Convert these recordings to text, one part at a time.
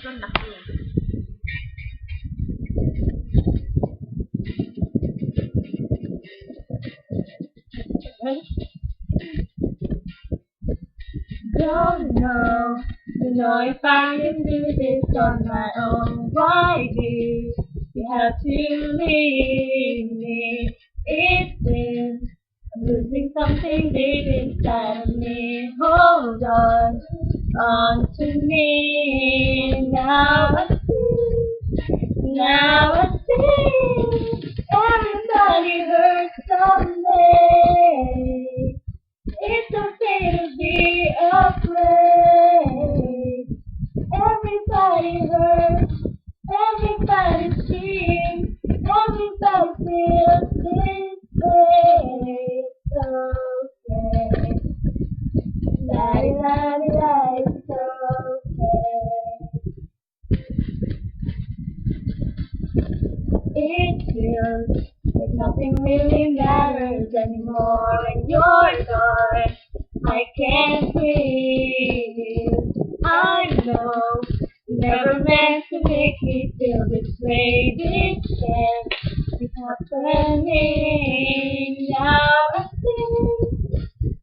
Sobrang laki. Don't know, you know if I can do this on my own. Why do you have to leave me? It's been I'm losing something deep inside of me. Hold on to me. Now I see, everybody hurts someday. It's okay to be afraid. Everybody hurts, everybody screams, everybody feels this way. It's okay. La-di-la-di-la, it's okay. It feels like nothing really matters anymore when you're gone. I can't breathe. I know never meant to make me feel this way. This can't be happening.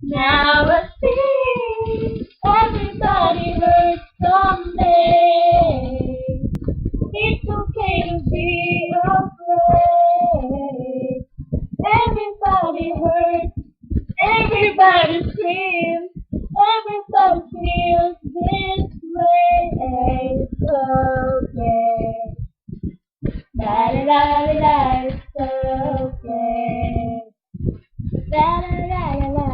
Now I see, everybody hurts someday. It's okay to be afraid. Everybody hurts, everybody screams, everybody feels this way. It's okay. La la la la, it's okay. La la la la la.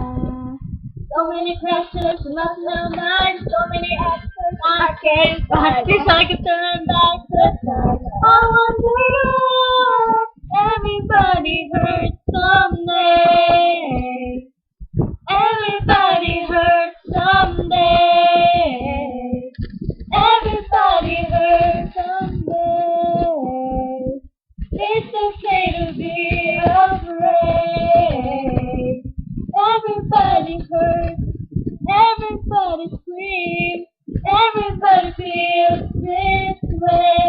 So many questions, lost in our minds, so many answers I can't find. Wish I could turn back the time. I wonder everybody hurts someday. Everybody hurts someday. Everybody hurts someday. It's okay to be afraid. Everybody hurts, everybody screams, everybody feels this way.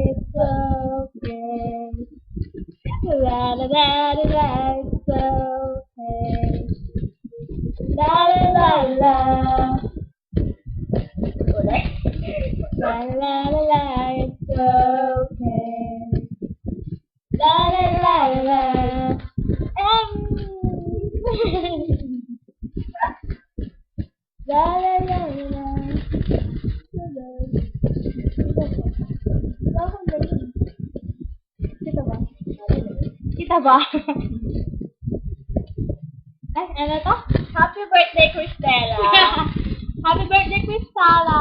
It's okay. La la la la la, it's okay. La la la la. La la la la, it's okay. La la la la. La la la la. Kita ba? Kita ba? Ay, ano to? Happy birthday, Cristela! Happy birthday, Cristela!